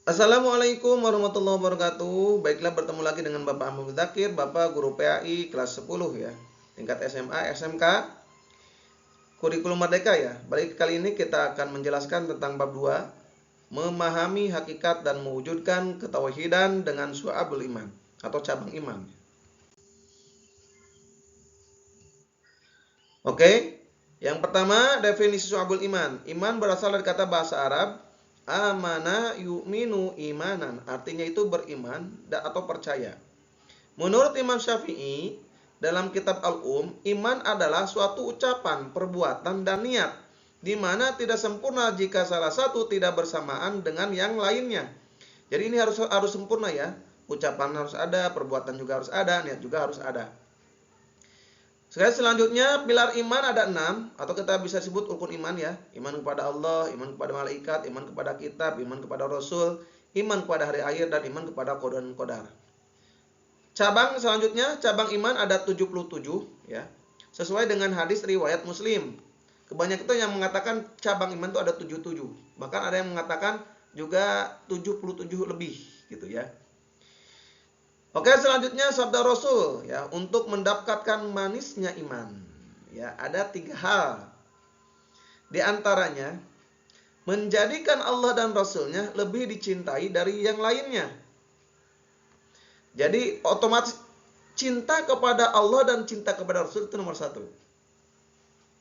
Assalamualaikum warahmatullahi wabarakatuh. Baiklah, bertemu lagi dengan Bapak Ahmad Zakir, Bapak Guru PAI kelas 10 ya. Tingkat SMA, SMK, Kurikulum Merdeka ya. Baik, kali ini kita akan menjelaskan tentang bab 2, memahami hakikat dan mewujudkan ketauhidan dengan syu'abul iman atau cabang iman. Oke. Yang pertama, definisi syu'abul iman. Iman berasal dari kata bahasa Arab amana yu'minu imanan, artinya itu beriman atau percaya. Menurut Imam Syafi'i, dalam kitab iman adalah suatu ucapan, perbuatan, dan niat, di mana tidak sempurna jika salah satu tidak bersamaan dengan yang lainnya. Jadi ini harus sempurna ya. Ucapan harus ada, perbuatan juga harus ada, niat juga harus ada. Selanjutnya, pilar iman ada 6, atau kita bisa sebut rukun iman ya. Iman kepada Allah, iman kepada malaikat, iman kepada kitab, iman kepada rasul, iman kepada hari akhir, dan iman kepada qada dan qadar. Cabang selanjutnya, cabang iman ada 77 ya. Sesuai dengan hadis riwayat Muslim. Kebanyakan itu yang mengatakan cabang iman itu ada 77. Bahkan ada yang mengatakan juga 77 lebih gitu ya. Oke, selanjutnya sabda Rasul ya, untuk mendapatkan manisnya iman. Ya, ada 3 hal. Di antaranya, menjadikan Allah dan Rasulnya lebih dicintai dari yang lainnya. Jadi otomatis cinta kepada Allah dan cinta kepada Rasul itu nomor 1.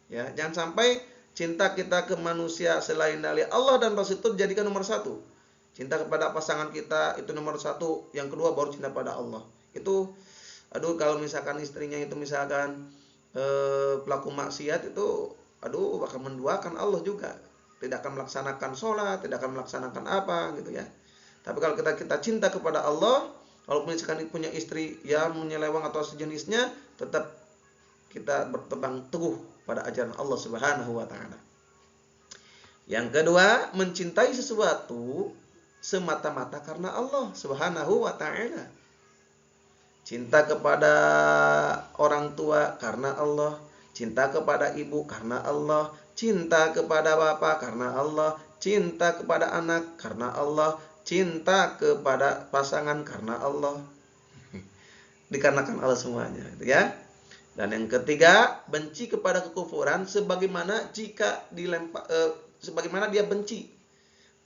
Ya, jangan sampai cinta kita ke manusia selain dari Allah dan Rasul itu dijadikan nomor 1. Cinta kepada pasangan kita itu nomor 1, yang kedua baru cinta pada Allah. Itu kalau misalkan istrinya itu misalkan pelaku maksiat itu bakal menduakan Allah juga. Tidak akan melaksanakan sholat, tidak akan melaksanakan apa gitu ya. Tapi kalau kita cinta kepada Allah, walaupun misalkan punya istri yang menyeleweng atau sejenisnya, tetap kita berpegang teguh pada ajaran Allah Subhanahu wa taala. Yang kedua, mencintai sesuatu semata-mata karena Allah Subhanahu wa taala. Cinta kepada orang tua karena Allah, cinta kepada ibu karena Allah, cinta kepada bapak karena Allah, cinta kepada anak karena Allah, cinta kepada pasangan karena Allah. Dikarenakan Allah semuanya, gitu ya. Dan yang ketiga, benci kepada kekufuran sebagaimana sebagaimana dia benci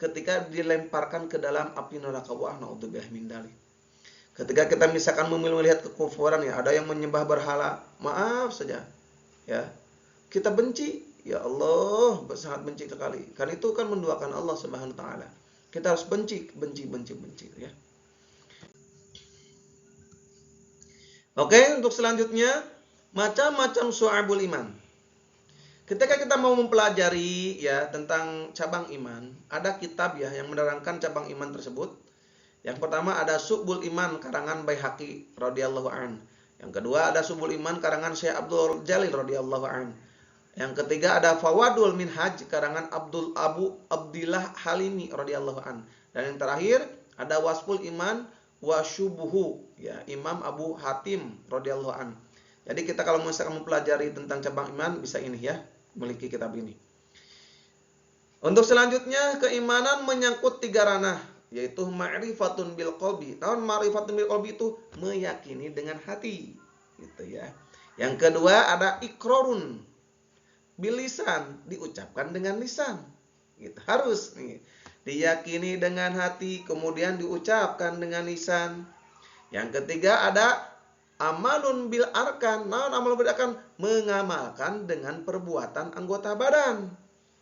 ketika dilemparkan ke dalam api neraka. Wa na'udzubillah min dzalik. Ketika kita misalkan melihat kekufuran ya, ada yang menyembah berhala, maaf saja ya, kita benci, ya Allah, sangat benci sekali. Karena itu kan menduakan Allah Subhanahu wa taala. Kita harus benci ya. Oke, untuk selanjutnya, macam-macam syu'abul iman. Ketika kita mau mempelajari ya tentang cabang iman, ada kitab ya yang menerangkan cabang iman tersebut. Yang pertama ada Subul Iman karangan Baihaqi radhiyallahu an. Yang kedua ada Subul Iman karangan Syekh Abdul Jalil radhiyallahu an. Yang ketiga ada Fawadul Minhaj karangan Abu Abdillah Halimi radhiyallahu an. Dan yang terakhir ada Wasful Iman wa Syubuhu ya Imam Abu Hatim radhiyallahu an. Jadi kita kalau misalkan mempelajari tentang cabang iman bisa ini ya, memiliki kitab ini. Untuk selanjutnya, keimanan menyangkut 3 ranah, yaitu ma'rifatun bil qalbi. Namun ma'rifatun bil qalbi itu meyakini dengan hati, gitu ya. Yang kedua ada ikrarun bil lisan, diucapkan dengan lisan. Gitu. Harus nih, diyakini dengan hati, kemudian diucapkan dengan lisan. Yang ketiga ada amalun bil arkan. Nah, amal bil arkan mengamalkan dengan perbuatan anggota badan.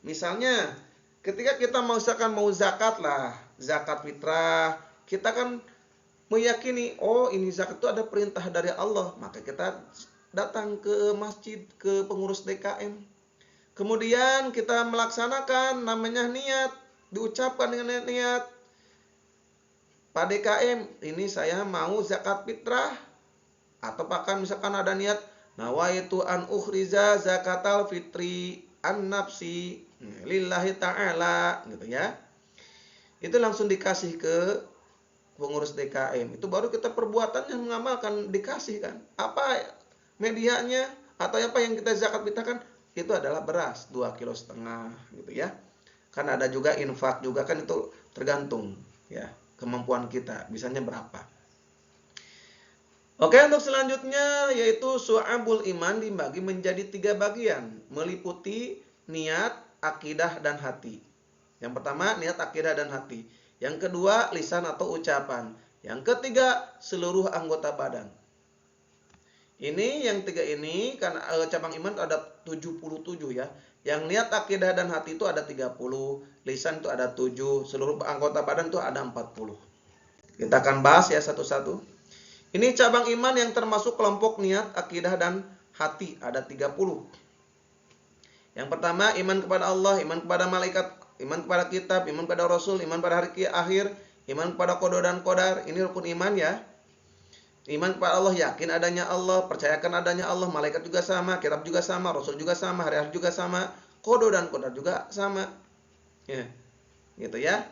Misalnya, ketika kita mau zakat lah, zakat fitrah, kita kan meyakini, oh ini zakat itu ada perintah dari Allah, maka kita datang ke masjid, ke pengurus DKM. Kemudian kita melaksanakan namanya niat, diucapkan dengan niat. Pak DKM, ini saya mau zakat fitrah. Atau bahkan misalkan ada niat nawaitu an ukhriza zakatal fitri an nafsi lillahi ta'ala gitu ya. Itu langsung dikasih ke pengurus DKM. Itu baru kita perbuatannya mengamalkan, dikasih kan. Apa medianya atau apa yang kita zakat fitrahkan? Itu adalah beras 2,5 kg gitu ya. Kan ada juga infak juga kan, itu tergantung. Ya, kemampuan kita, bisanya berapa. Oke, untuk selanjutnya yaitu syu'abul iman dibagi menjadi 3 bagian, meliputi niat, akidah, dan hati. Yang pertama, niat, akidah, dan hati. Yang kedua, lisan atau ucapan. Yang ketiga, seluruh anggota badan. Ini yang 3 ini karena cabang iman ada 77 ya. Yang niat, akidah, dan hati itu ada 30, lisan itu ada 7, seluruh anggota badan itu ada 40. Kita akan bahas ya satu-satu. Ini cabang iman yang termasuk kelompok niat, akidah, dan hati. Ada 30. Yang pertama, iman kepada Allah, iman kepada malaikat, iman kepada kitab, iman kepada Rasul, iman pada hari akhir, iman kepada qada dan qadar. Ini rukun iman ya. Iman kepada Allah, yakin adanya Allah, percayakan adanya Allah, malaikat juga sama, kitab juga sama, Rasul juga sama, hari akhir juga sama, qada dan qadar juga sama. Ya, gitu ya.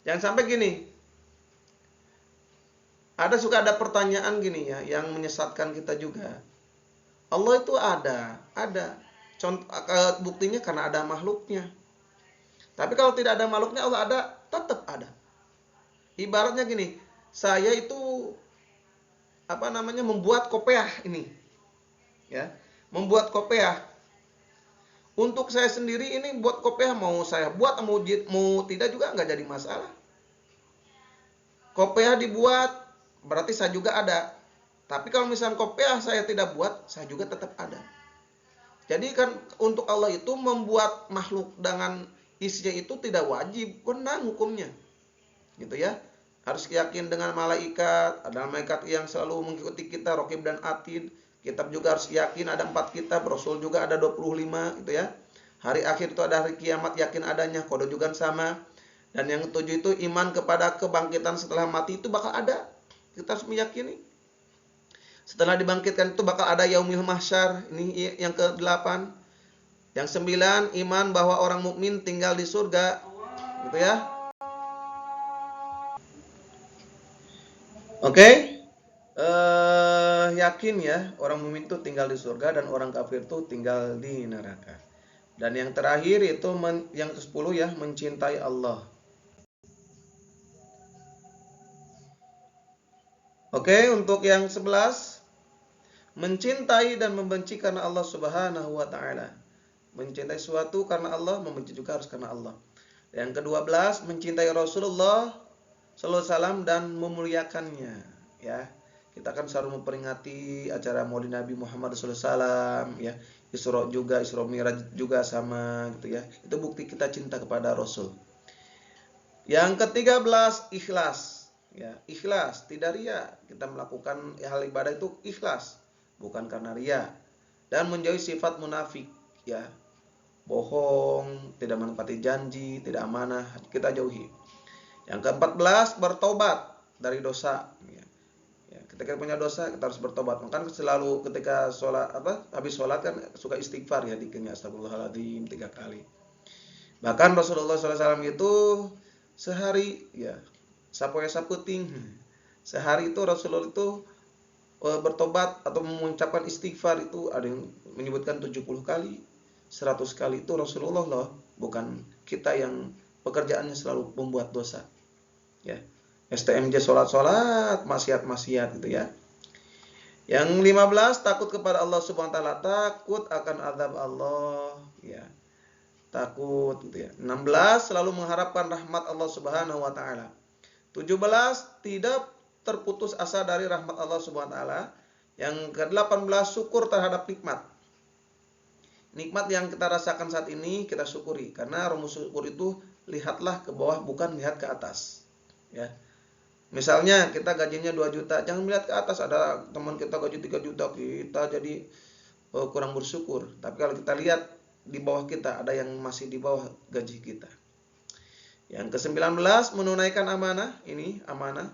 Jangan sampai gini. Suka ada pertanyaan gini ya, yang menyesatkan kita juga. Allah itu ada. Contoh buktinya karena ada makhluknya. Tapi kalau tidak ada makhluknya, Allah ada, tetap ada. Ibaratnya gini, saya itu membuat kopiah ini. Ya, membuat kopiah. Untuk saya sendiri ini buat kopiah, mau saya buat mau tidak juga nggak jadi masalah. Kopiah dibuat berarti saya juga ada. Tapi kalau misalnya kopiah saya tidak buat, saya juga tetap ada. Jadi kan untuk Allah itu membuat makhluk dengan isinya itu tidak wajib, benar hukumnya. Gitu ya. Harus yakin dengan malaikat, ada malaikat yang selalu mengikuti kita, Raqib dan Atid. Kitab juga harus yakin ada 4 kitab, Rasul juga ada 25 gitu ya. Hari akhir itu ada hari kiamat, yakin adanya, qada juga sama. Dan yang 7 itu iman kepada kebangkitan setelah mati itu bakal ada. Kita harus meyakini. Setelah dibangkitkan itu bakal ada yaumil mahsyar. Ini yang ke-8. Yang 9, iman bahwa orang mukmin tinggal di surga. Gitu ya. Oke. Yakin ya, orang mukmin itu tinggal di surga dan orang kafir itu tinggal di neraka. Dan yang terakhir itu yang ke-10 ya, mencintai Allah. Oke, untuk yang 11, mencintai dan membenci karena Allah Subhanahu wa taala. Mencintai sesuatu karena Allah, membenci juga harus karena Allah. Yang ke-12, mencintai Rasulullah sallallahu alaihi wasallam dan memuliakannya, ya. Kita akan selalu memperingati acara Maulid Nabi Muhammad sallallahu alaihi wasallam, ya. Isra Mi'raj juga sama gitu ya. Itu bukti kita cinta kepada Rasul. Yang ke-13, ikhlas. Ya, ikhlas, tidak ria. Kita melakukan hal ibadah itu ikhlas, bukan karena ria. Dan menjauhi sifat munafik, ya. Bohong, tidak menepati janji, tidak amanah, kita jauhi. Yang ke-14, bertobat dari dosa. Ya, ketika punya dosa, kita harus bertobat. Makanya selalu ketika habis sholat kan suka istighfar ya, dikirnya astagfirullahaladzim 3 kali. Bahkan Rasulullah SAW itu sehari ya sapoe saputing. Sehari itu Rasulullah itu bertobat atau mengucapkan istighfar itu ada yang menyebutkan 70 kali, 100 kali. Itu Rasulullah loh, bukan kita yang pekerjaannya selalu membuat dosa. Ya. STMJ salat, maksiat gitu ya. Yang 15, takut kepada Allah Subhanahu wa taala, takut akan azab Allah, ya. Takut gitu ya. 16, selalu mengharapkan rahmat Allah Subhanahu wa taala. 17, tidak terputus asa dari rahmat Allah Subhanahu wa taala. Yang ke-18, syukur terhadap nikmat. Nikmat yang kita rasakan saat ini kita syukuri, karena rumus syukur itu lihatlah ke bawah bukan lihat ke atas. Ya. Misalnya kita gajinya 2 juta, jangan melihat ke atas, ada teman kita gaji 3 juta, kita jadi kurang bersyukur. Tapi kalau kita lihat di bawah kita, ada yang masih di bawah gaji kita. Yang ke-19, menunaikan amanah, ini amanah.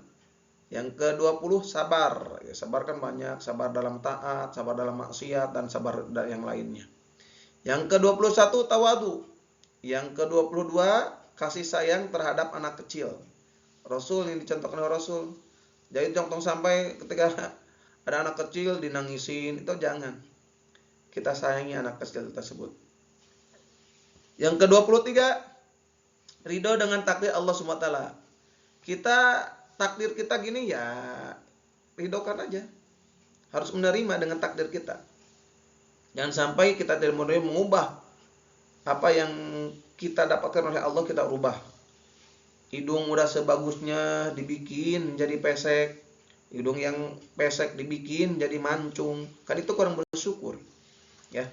Yang ke-20, sabar. Ya, sabar kan banyak, sabar dalam taat, sabar dalam maksiat, dan sabar yang lainnya. Yang ke-21, tawadu. Yang ke-22, kasih sayang terhadap anak kecil. Rasul yang dicontohkan oleh Rasul. Jadi contoh sampai ketika ada anak kecil dinangisin, itu jangan. Kita sayangi anak kecil tersebut. Yang ke-23, ridho dengan takdir Allah SWT. kita takdir kita gini ya, ridhokan aja. Harus menerima dengan takdir kita. Jangan sampai kita tidak mau mengubah apa yang kita dapatkan oleh Allah, kita ubah. Hidung udah sebagusnya dibikin jadi pesek, hidung yang pesek dibikin jadi mancung, kan itu kurang bersyukur, ya.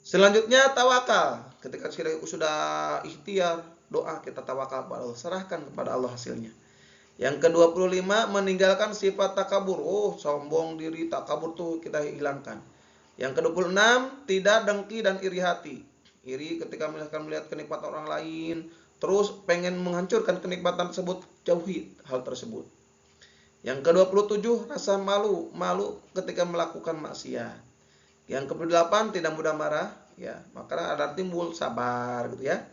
Selanjutnya tawakal. Ketika kita sudah ikhtiar, doa, kita tawakal kepada Allah, serahkan kepada Allah hasilnya. Yang ke-25 meninggalkan sifat takabur. Oh, sombong diri, takabur tuh kita hilangkan. Yang ke-26 tidak dengki dan iri hati. Iri ketika misalkan melihat kenikmatan orang lain, terus pengen menghancurkan kenikmatan tersebut, jauhi hal tersebut. Yang ke-27 rasa malu, malu ketika melakukan maksiat. Yang ke-28 tidak mudah marah, ya, maka ada timbul sabar gitu ya.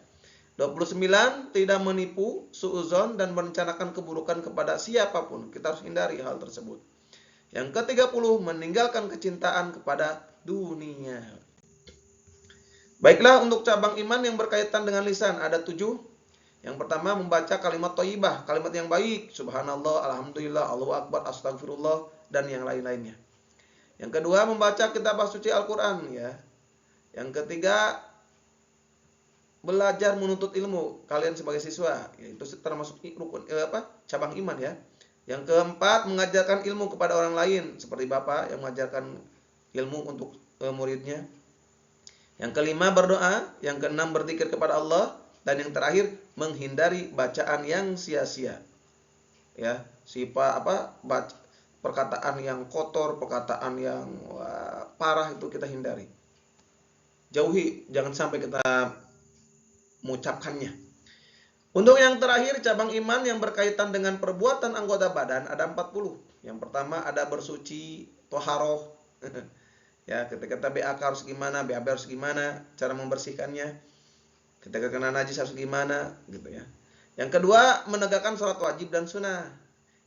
29 tidak menipu, suudzon dan merencanakan keburukan kepada siapapun. Kita harus hindari hal tersebut. Yang ke-30 meninggalkan kecintaan kepada dunia. Baiklah, untuk cabang iman yang berkaitan dengan lisan ada 7. Yang pertama membaca kalimat thayyibah, kalimat yang baik, subhanallah, alhamdulillah, Allahu akbar, astagfirullah, dan yang lain-lainnya. Yang kedua membaca kitab suci Al-Quran, ya. Yang ketiga belajar menuntut ilmu, kalian sebagai siswa, itu termasuk rukun cabang iman, ya. Yang keempat mengajarkan ilmu kepada orang lain, seperti bapak yang mengajarkan ilmu untuk muridnya. Yang kelima berdoa, yang keenam berzikir kepada Allah, dan yang terakhir menghindari bacaan yang sia-sia, ya. Perkataan yang kotor, perkataan yang parah itu kita hindari, jauhi, jangan sampai kita mengucapkannya. Untuk yang terakhir cabang iman yang berkaitan dengan perbuatan anggota badan ada 40. Yang pertama ada bersuci, toharoh. Ya, ketika kita BAK harus gimana, BAB harus gimana, cara membersihkannya. Ketika kena najis harus gimana, gitu ya. Yang kedua menegakkan sholat wajib dan sunnah.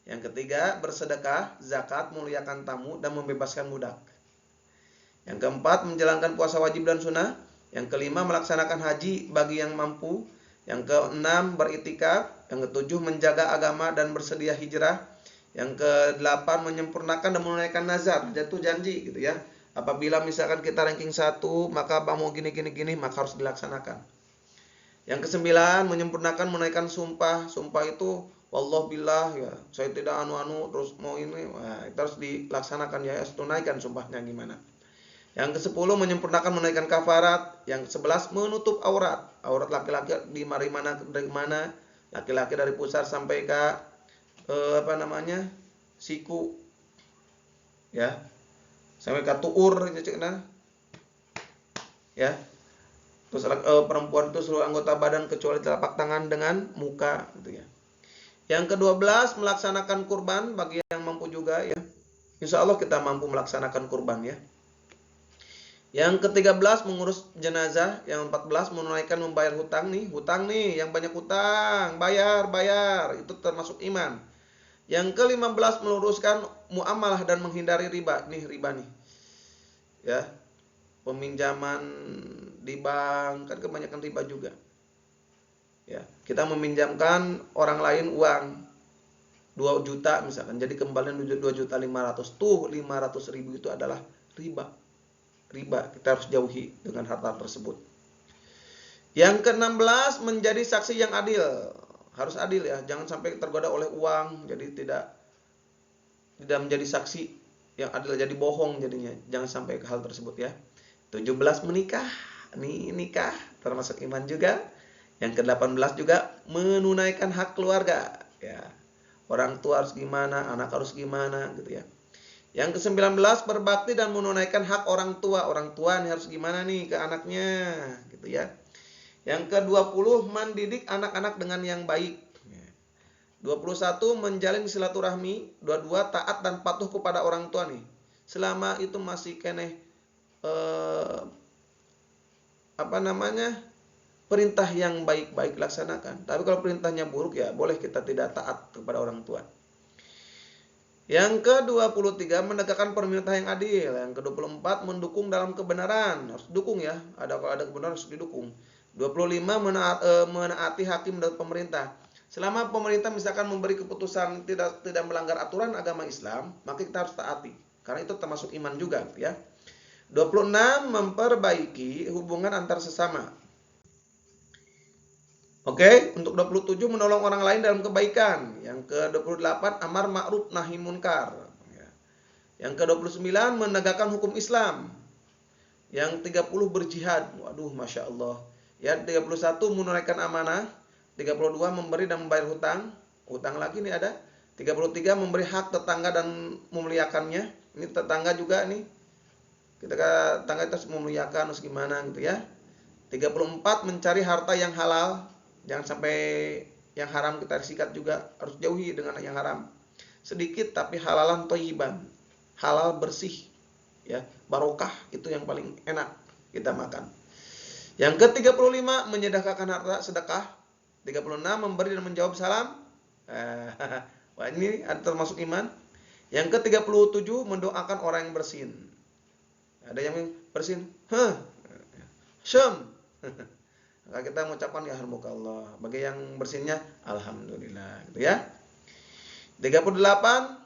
Yang ketiga bersedekah, zakat, memuliakan tamu, dan membebaskan budak. Yang keempat menjalankan puasa wajib dan sunnah. Yang kelima melaksanakan haji bagi yang mampu. Yang keenam beriktikaf. Yang ketujuh menjaga agama dan bersedia hijrah. Yang kedelapan menyempurnakan dan menunaikan nazar, jatuh janji, gitu ya. Apabila misalkan kita ranking 1, maka mau gini, maka harus dilaksanakan. Yang kesembilan menyempurnakan menunaikan sumpah. Sumpah itu wallah billah, ya, saya tidak anu-anu terus mau ini, itu harus dilaksanakan, ya, harus tunaikan sumpahnya gimana. Yang ke-10 menyempurnakan menunaikan kafarat. Yang ke-11 menutup aurat. Aurat laki-laki dari mana? Laki-laki dari pusar sampai ke siku, ya, sampai ke tuur, ya. Terus perempuan itu seluruh anggota badan kecuali telapak tangan dengan muka, gitu ya. Yang ke-12 melaksanakan kurban bagi yang mampu juga, ya. Insya Allah kita mampu melaksanakan kurban, ya. Yang ke-13 mengurus jenazah. Yang 14 menunaikan membayar hutang nih, yang banyak hutang, bayar, itu termasuk iman. Yang ke-15 meluruskan muamalah dan menghindari riba nih, ya. Peminjaman di bank kan kebanyakan riba juga, ya. Kita meminjamkan orang lain uang 2 juta misalkan, jadi kembalian 2.500.000, tuh 500.000 itu adalah riba. Kita harus jauhi dengan harta tersebut. Yang ke-16 menjadi saksi yang adil, harus adil, ya, jangan sampai tergoda oleh uang, jadi tidak menjadi saksi yang adil, jadi bohong jadinya, jangan sampai ke hal tersebut, ya. 17 menikah, nikah termasuk iman juga. Yang ke-18 juga menunaikan hak keluarga, ya. Orang tua harus gimana, anak harus gimana, gitu ya. Yang ke-19 berbakti dan menunaikan hak orang tua. Orang tua nih harus gimana nih ke anaknya, gitu ya. Yang ke-20 mendidik anak-anak dengan yang baik. 21 menjalin silaturahmi. 22 taat dan patuh kepada orang tua nih. Selama itu masih keneh perintah yang baik-baik laksanakan. Tapi kalau perintahnya buruk, ya boleh kita tidak taat kepada orang tua. Yang ke-23 menegakkan pemerintah yang adil. Yang ke-24 mendukung dalam kebenaran, harus dukung, ya. Kalau ada kebenaran harus didukung. 25 menaati hakim dan pemerintah. Selama pemerintah misalkan memberi keputusan tidak melanggar aturan agama Islam, maka kita harus taati. Karena itu termasuk iman juga, ya. 26, memperbaiki hubungan antar sesama. Oke, untuk 27, menolong orang lain dalam kebaikan. Yang ke-28, amar ma'ruf nahi munkar. Yang ke-29, menegakkan hukum Islam. Yang 30, berjihad. Waduh, Masya Allah. Yang 31, menunaikan amanah. 32, memberi dan membayar hutang. Hutang lagi nih ada. 33, memberi hak tetangga dan memuliakannya. Ini tetangga juga nih. Kita tetangga itu harus memuliakan, harus gimana gitu ya. 34, mencari harta yang halal. Jangan sampai yang haram kita sikat juga. Harus jauhi dengan yang haram. Sedikit tapi halalan thayyiban. Halal bersih. Ya, barokah itu yang paling enak kita makan. Yang ke-35, menyedekahkan harta sedekah. 36, memberi dan menjawab salam. Wah, ini termasuk iman. Yang ke-37, mendoakan orang yang bersin. Ada yang bersin, syam. Maka kita mengucapkan ya harmukallah. Bagi yang bersinnya, alhamdulillah, gitu ya. 38,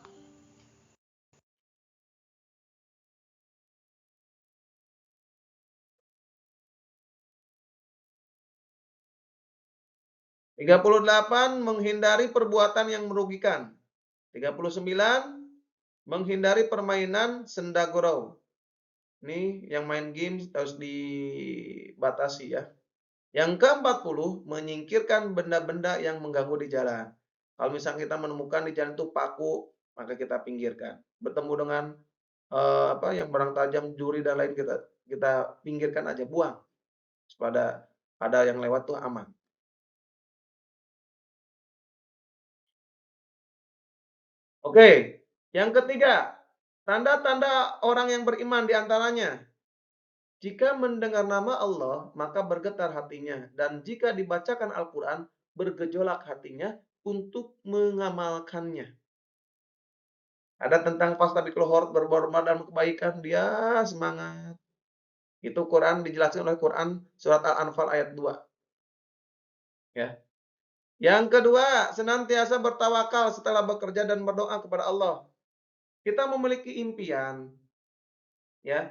menghindari perbuatan yang merugikan. 39, menghindari permainan senda gurau. Ini yang main game harus dibatasi ya. Yang ke-40, menyingkirkan benda-benda yang mengganggu di jalan. Kalau misalnya kita menemukan di jalan itu paku, maka kita pinggirkan. Bertemu dengan yang barang tajam, juri dan lain, kita pinggirkan aja, buang. Supaya ada yang lewat tuh aman. Oke, yang ketiga, tanda-tanda orang yang beriman di antaranya. Jika mendengar nama Allah, maka bergetar hatinya. Dan jika dibacakan Al-Quran, bergejolak hatinya untuk mengamalkannya. Ada tentang fastabiqul khairat, berbuat dalam kebaikan, dia semangat. Itu Quran dijelaskan oleh Quran surat Al-Anfal ayat 2. Ya. Yang kedua, senantiasa bertawakal setelah bekerja dan berdoa kepada Allah. Kita memiliki impian, ya,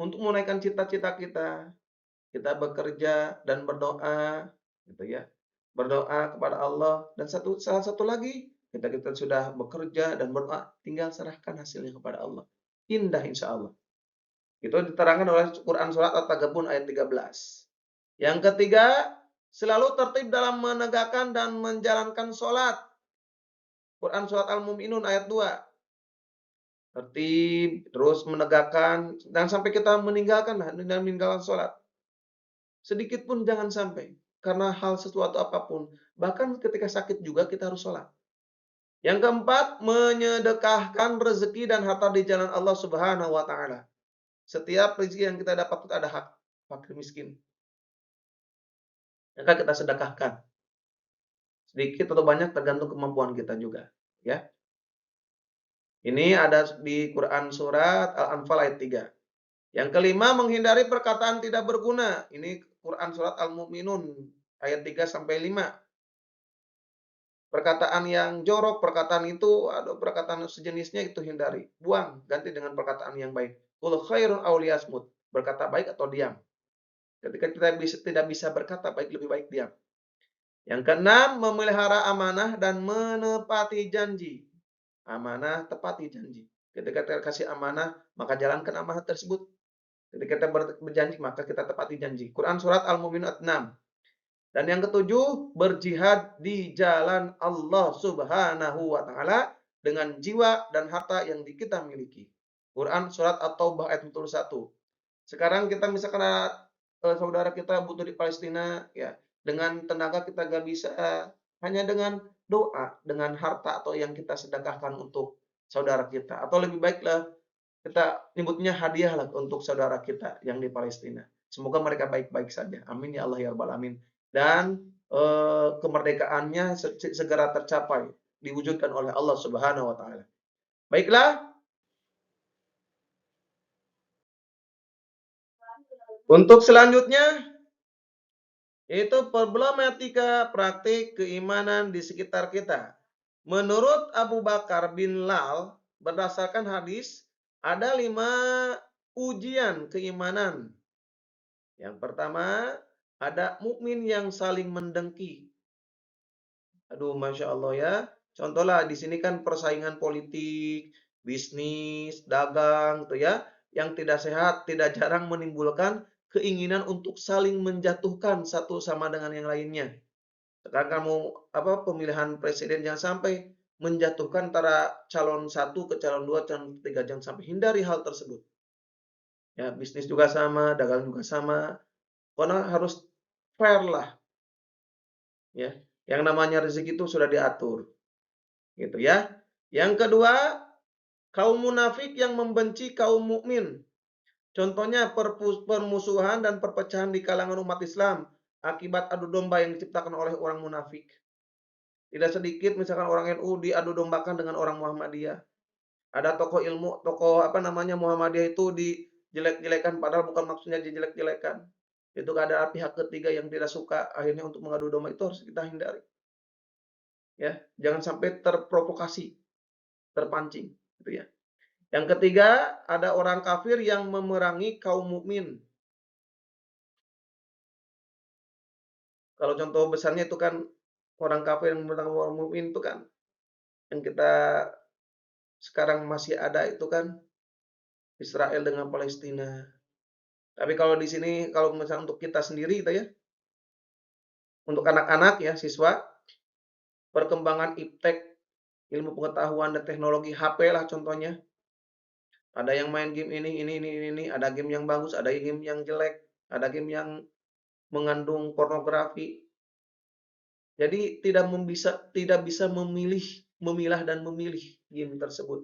untuk menaikkan cita-cita kita. Kita bekerja dan berdoa, gitu ya. Berdoa kepada Allah, dan salah satu lagi, kita sudah bekerja dan berdoa, tinggal serahkan hasilnya kepada Allah. Indah insya Allah. Itu diterangkan oleh Quran surat At-Taghabun ayat 13. Yang ketiga, selalu tertib dalam menegakkan dan menjalankan sholat. Quran surat Al-Mu'minun ayat 2. Tertib, terus menegakkan, dan sampai kita meninggalkan sholat. Sedikit pun jangan sampai. Karena hal sesuatu apapun. Bahkan ketika sakit juga kita harus sholat. Yang keempat, menyedekahkan rezeki dan harta di jalan Allah Subhanahu wa Ta'ala. Setiap rezeki yang kita dapat itu ada hak fakir miskin. Maka kita sedekahkan. Sedikit atau banyak tergantung kemampuan kita juga. Ya. Ini ada di Quran surat Al-Anfal ayat 3. Yang kelima, menghindari perkataan tidak berguna. Ini Quran surat Al-Mu'minun ayat 3 sampai 5. Perkataan yang jorok, perkataan itu, perkataan sejenisnya itu hindari. Buang, ganti dengan perkataan yang baik. Qul khairun aw liyasmut. Berkata baik atau diam. Ketika kita tidak bisa berkata baik, lebih baik diam. Yang keenam, memelihara amanah dan menepati janji. Amanah, tepati janji. Ketika kita kasih amanah, maka jalankan amanah tersebut. Ketika kita berjanji, maka kita tepati janji. Quran surat Al-Mu'minun ayat 6. Dan yang ketujuh, berjihad di jalan Allah Subhanahu wa Ta'ala dengan jiwa dan harta yang kita miliki. Quran surat At-Taubah ayat 41. Sekarang kita misalkan saudara kita butuh di Palestina, ya, dengan tenaga kita gak bisa, hanya dengan doa, dengan harta atau yang kita sedekahkan untuk saudara kita. Atau lebih baiklah kita nyebutnya hadiah lah untuk saudara kita yang di Palestina. Semoga mereka baik-baik saja. Amin ya Allah ya Rabbal Alamin. Dan kemerdekaannya segera tercapai, diwujudkan oleh Allah Subhanahu wa Ta'ala. Baiklah, untuk selanjutnya Itu problematika praktik keimanan di sekitar kita. Menurut Abu Bakar bin Lal, berdasarkan hadis, ada 5 ujian keimanan. Yang pertama, ada mukmin yang saling mendengki. Aduh, masya Allah ya. Contohlah di sini kan persaingan politik, bisnis, dagang, tuh ya, yang tidak sehat, tidak jarang menimbulkan keinginan untuk saling menjatuhkan satu sama dengan yang lainnya. Sekarang kamu pemilihan presiden jangan sampai menjatuhkan antara calon satu ke calon dua, calon tiga, jangan sampai hindari hal tersebut. Ya, bisnis juga sama, dagang juga sama. Pokoknya harus fair lah, ya. Yang namanya rezeki itu sudah diatur, gitu ya. Yang kedua, kaum munafik yang membenci kaum mukmin. Contohnya permusuhan dan perpecahan di kalangan umat Islam akibat adu domba yang diciptakan oleh orang munafik. Tidak sedikit misalkan orang NU diadu dombakan dengan orang Muhammadiyah. Ada tokoh ilmu, tokoh Muhammadiyah itu dijelek-jelekan padahal bukan maksudnya dijelek-jelekan. Itu ada pihak ketiga yang tidak suka, akhirnya untuk mengadu domba itu harus kita hindari. Ya, jangan sampai terprovokasi, terpancing, gitu ya. Yang ketiga, ada orang kafir yang memerangi kaum mukmin. Kalau contoh besarnya itu kan orang kafir yang memerangi orang mukmin itu kan yang kita sekarang masih ada itu kan Israel dengan Palestina. Tapi kalau di sini kalau misalnya untuk kita sendiri gitu ya, untuk anak-anak ya siswa, perkembangan iptek, ilmu pengetahuan dan teknologi HP lah contohnya. Ada yang main game ini, ada game yang bagus, ada game yang jelek, ada game yang mengandung pornografi. Jadi tidak bisa memilah dan memilih game tersebut.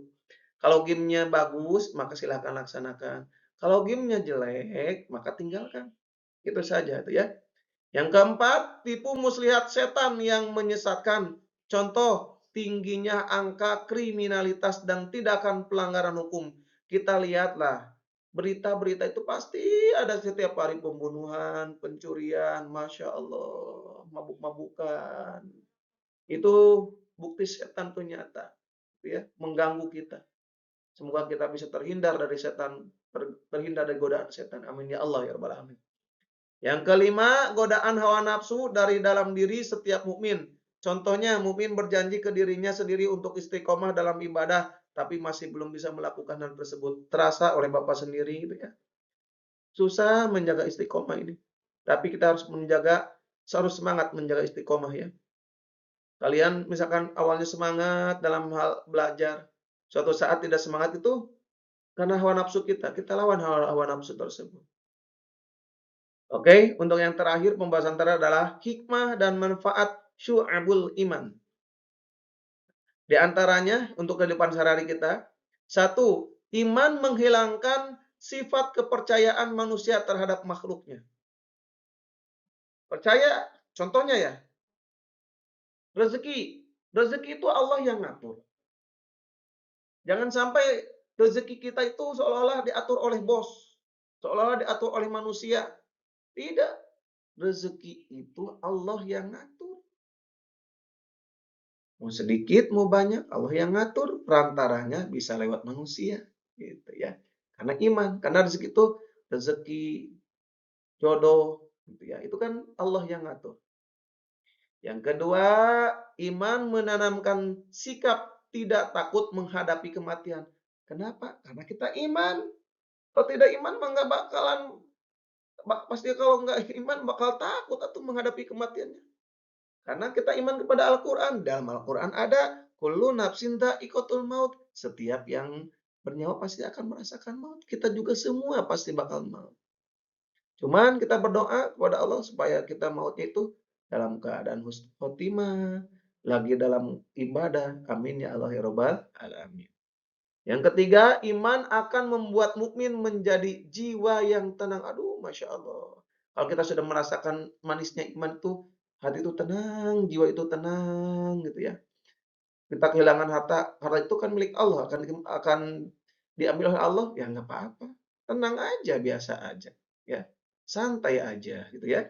Kalau gamenya bagus, maka silahkan laksanakan. Kalau gamenya jelek, maka tinggalkan. Itu saja itu ya. Yang keempat, tipu muslihat setan yang menyesatkan. Contoh, tingginya angka kriminalitas dan tindakan pelanggaran hukum. Kita lihatlah, berita-berita itu pasti ada setiap hari pembunuhan, pencurian, Masya Allah, mabuk-mabukan. Itu bukti setan itu nyata, ya, mengganggu kita. Semoga kita bisa terhindar dari setan, terhindar dari godaan setan. Amin ya Allah ya rabbal alamin. Yang kelima, godaan hawa nafsu dari dalam diri setiap mukmin. Contohnya, mukmin berjanji ke dirinya sendiri untuk istiqomah dalam ibadah, tapi masih belum bisa melakukan hal tersebut. Terasa oleh Bapak sendiri, gitu ya. Susah menjaga istiqomah ini. Tapi kita harus semangat menjaga istiqomah ya. Kalian misalkan awalnya semangat dalam hal belajar, suatu saat tidak semangat itu karena hawa nafsu kita lawan hawa nafsu tersebut. Oke, untuk yang terakhir pembahasan terakhir adalah hikmah dan manfaat syu'abul iman. Di antaranya untuk kehidupan sehari-hari kita, satu, iman menghilangkan sifat kepercayaan manusia terhadap makhluknya. Percaya, contohnya ya, rezeki. Rezeki itu Allah yang ngatur. Jangan sampai rezeki kita itu seolah-olah diatur oleh bos, seolah-olah diatur oleh manusia. Tidak, rezeki itu Allah yang ngatur. Mau sedikit, mau banyak, Allah yang ngatur. Perantaranya bisa lewat manusia, gitu ya. Karena iman, karena rezeki itu rezeki jodoh, gitu ya. Itu kan Allah yang ngatur. Yang kedua, iman menanamkan sikap tidak takut menghadapi kematian. Kenapa? Karena kita iman. Kalau tidak iman, mah nggak bakalan, pasti kalau nggak iman bakal takut atau menghadapi kematiannya. Karena kita iman kepada Al-Quran. Dalam Al-Quran ada kullu nafsin dha'iqatul maut. Setiap yang bernyawa pasti akan merasakan maut. Kita juga semua pasti bakal maut. Cuman kita berdoa kepada Allah supaya kita mautnya itu dalam keadaan husnul khotimah, lagi dalam ibadah. Amin ya Allah ya rabbal alamin. Yang ketiga, iman akan membuat mukmin menjadi jiwa yang tenang. Aduh, Masya Allah. Kalau kita sudah merasakan manisnya iman itu, hati itu tenang, jiwa itu tenang, gitu ya. Kita kehilangan harta, harta itu kan milik Allah, akan diambil oleh Allah, ya nggak apa-apa. Tenang aja, biasa aja. Ya, santai aja, gitu ya.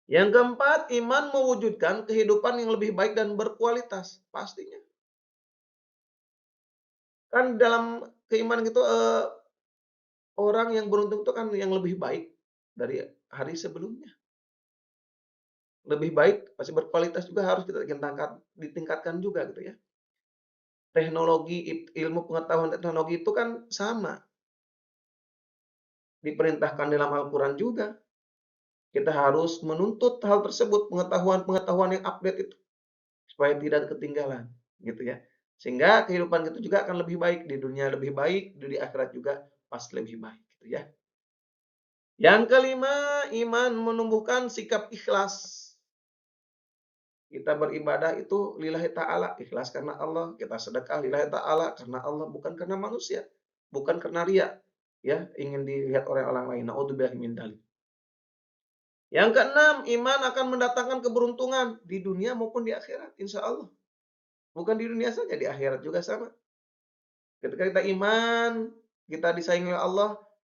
Yang keempat, iman mewujudkan kehidupan yang lebih baik dan berkualitas. Pastinya. Kan dalam keimanan itu orang yang beruntung itu kan yang lebih baik dari hari sebelumnya. Lebih baik, pasti berkualitas juga harus kita ditingkatkan juga gitu ya. Teknologi, ilmu pengetahuan teknologi itu kan sama, diperintahkan dalam Al-Quran juga. Kita harus menuntut hal tersebut, pengetahuan-pengetahuan yang update itu, supaya tidak ketinggalan, gitu ya. Sehingga kehidupan kita juga akan lebih baik, di dunia lebih baik, di akhirat juga pasti lebih baik, gitu ya. Yang kelima, iman menumbuhkan sikap ikhlas. Kita beribadah itu lillahi ta'ala, ikhlas karena Allah. Kita sedekah lillahi ta'ala karena Allah, bukan karena manusia. Bukan karena riya. Ya, ingin dilihat oleh orang lain. Na'udzubillah min dzalik. Yang keenam, iman akan mendatangkan keberuntungan di dunia maupun di akhirat, insya Allah. Bukan di dunia saja, di akhirat juga sama. Ketika kita iman, kita disayangi oleh Allah,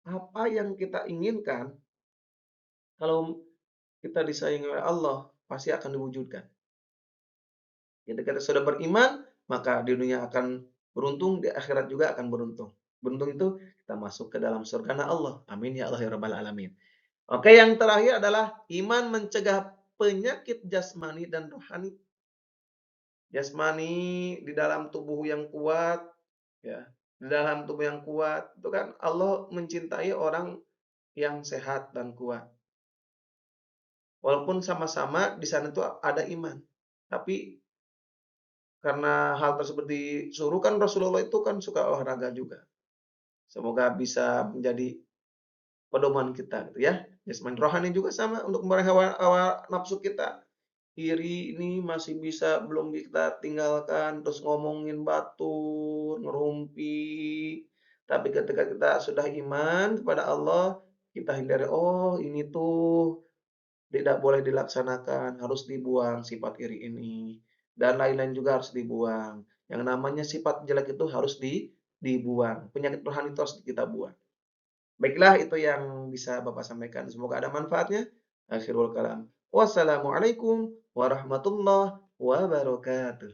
apa yang kita inginkan, kalau kita disayangi oleh Allah, pasti akan diwujudkan. Ketika kita sudah beriman, maka di dunia akan beruntung, di akhirat juga akan beruntung. Beruntung itu kita masuk ke dalam surga Allah. Amin ya Allah ya Rabbal Alamin. Oke, yang terakhir adalah iman mencegah penyakit jasmani dan rohani. Jasmani di dalam tubuh yang kuat, ya, di dalam tubuh yang kuat, itu kan Allah mencintai orang yang sehat dan kuat. Walaupun sama-sama di sana itu ada iman, tapi karena hal tersebut disuruh kan Rasulullah itu kan suka olahraga juga. Semoga bisa menjadi pedoman kita gitu ya. Jasmani rohani juga sama untuk memerangi hawa nafsu kita. Iri ini masih bisa belum kita tinggalkan, terus ngomongin batur, ngerumpi. Tapi ketika kita sudah iman kepada Allah, kita hindari, oh ini tuh tidak boleh dilaksanakan, harus dibuang sifat iri ini. Dan lain-lain juga harus dibuang. Yang namanya sifat jelek itu harus dibuang. Penyakit rohani itu harus kita buang. Baiklah, itu yang bisa Bapak sampaikan. Semoga ada manfaatnya. Akhirul kalam. Wassalamualaikum warahmatullahi wabarakatuh.